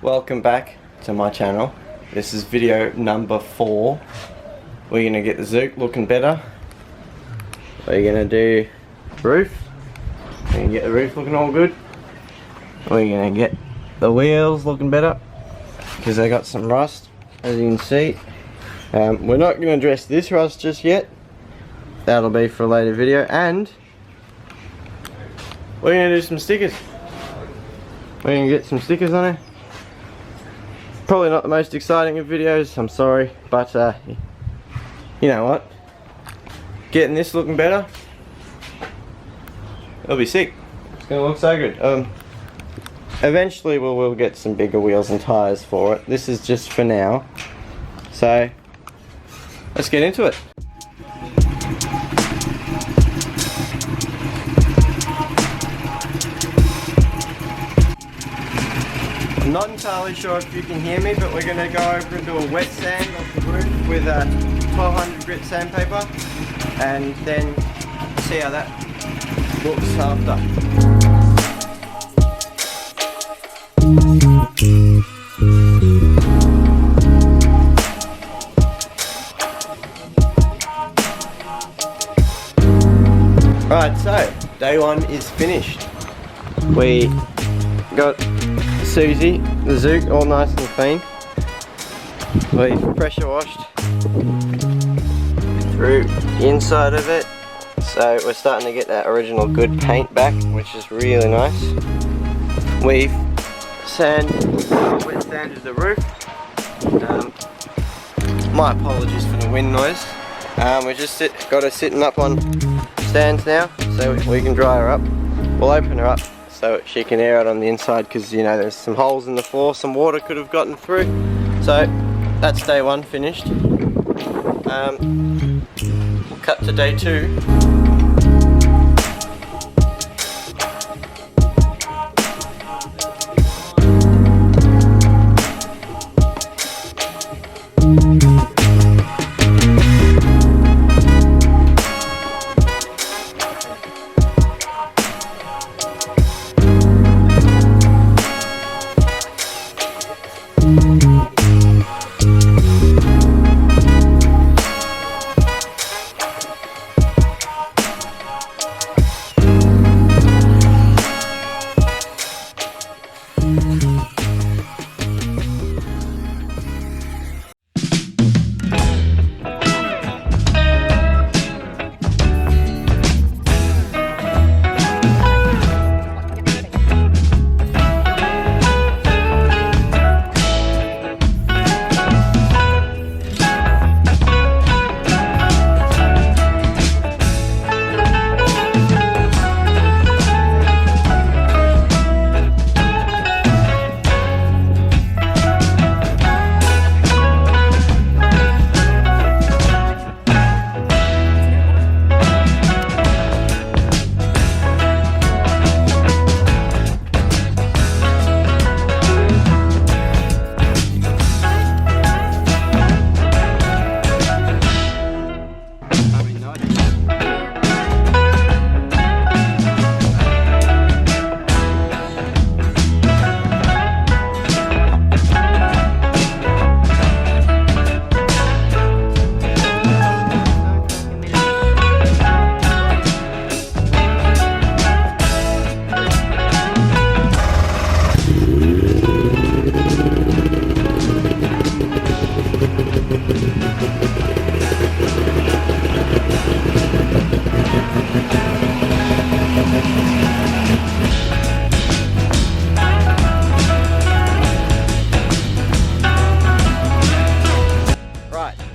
Welcome back to my channel. This is video number 4. We're gonna get the Zook looking better. We're gonna do roof. We're gonna get the roof looking all good. We're gonna get the wheels looking better because they got some rust, as you can see. We're not gonna address this rust just yet. That'll be for a later video, and we're gonna do some stickers. We're gonna get some stickers on it. Probably not the most exciting of videos, I'm sorry, but you know what? Getting this looking better, it'll be sick. It's gonna look so good. Eventually we'll get some bigger wheels and tires for it. This is just for now. So let's get into it. I'm not entirely sure if you can hear me, but we're going to go over and do a wet sand off the roof with a 1200 grit sandpaper, and then see how that looks after. Right, so day 1 is finished. We got Susie, the Zook, all nice and clean. We've pressure washed through the inside of it, so we're starting to get that original good paint back, which is really nice. We've wet sanded the roof. My apologies for the wind noise. We just got her sitting up on stands now, so we can dry her up. We'll open her up so she can air out on the inside, because you know there's some holes in the floor, some water could have gotten through. So that's day 1 finished. We'll cut to day 2.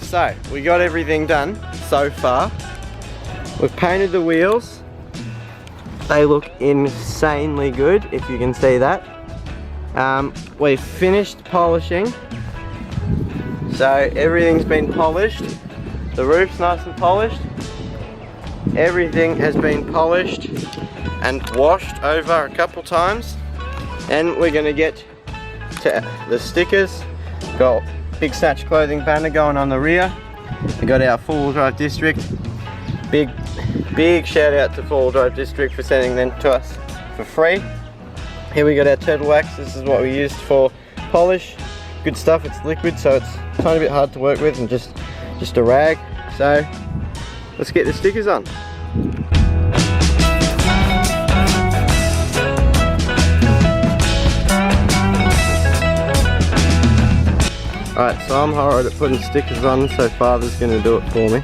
So, we got everything done so far. We've painted the wheels. They look insanely good, if you can see that. We've finished polishing. So, everything's been polished. The roof's nice and polished. Everything has been polished and washed over a couple times. And we're going to get to the stickers. Got big Snatch Clothing banner going on the rear. We got our 4-wheel drive district. Big shout out to 4-wheel drive district for sending them to us for free. Here we got our turtle wax. This is what we used for polish, good stuff. It's liquid, so it's a tiny bit hard to work with, and just a rag. So let's get the stickers on. Alright, so I'm horrid at putting stickers on, so Father's going to do it for me.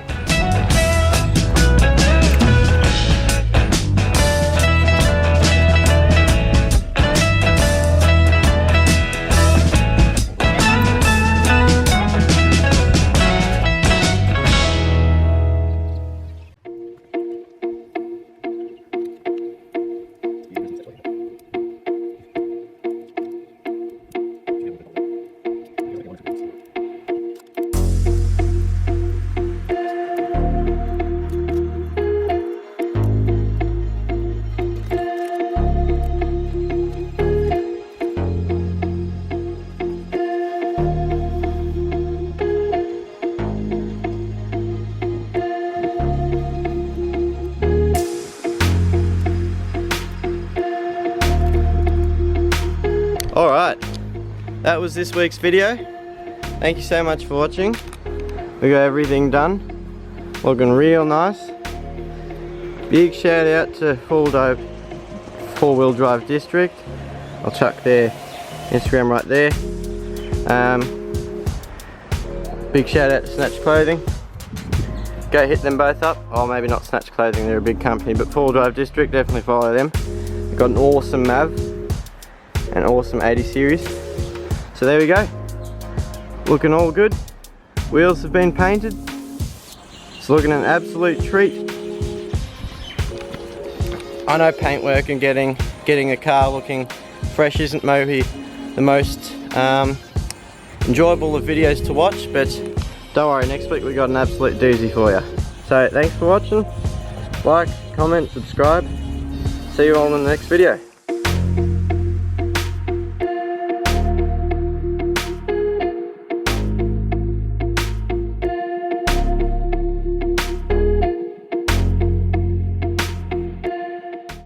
Alright, that was this week's video. Thank you so much for watching. We got everything done, looking real nice. Big shout out to Four-Wheel Drive District. I'll chuck their Instagram right there. Big shout out to Snatch Clothing. Go hit them both up. Oh, maybe not Snatch Clothing, they're a big company, but Four-Wheel Drive District, definitely follow them. They've got an awesome Mav, an awesome 80 series. So there we go, looking all good. Wheels have been painted. It's looking an absolute treat. I know paintwork and getting a car looking fresh isn't maybe the most enjoyable of videos to watch, but don't worry, next week we got an absolute doozy for you. So thanks for watching. Like, comment, subscribe. See you all in the next video.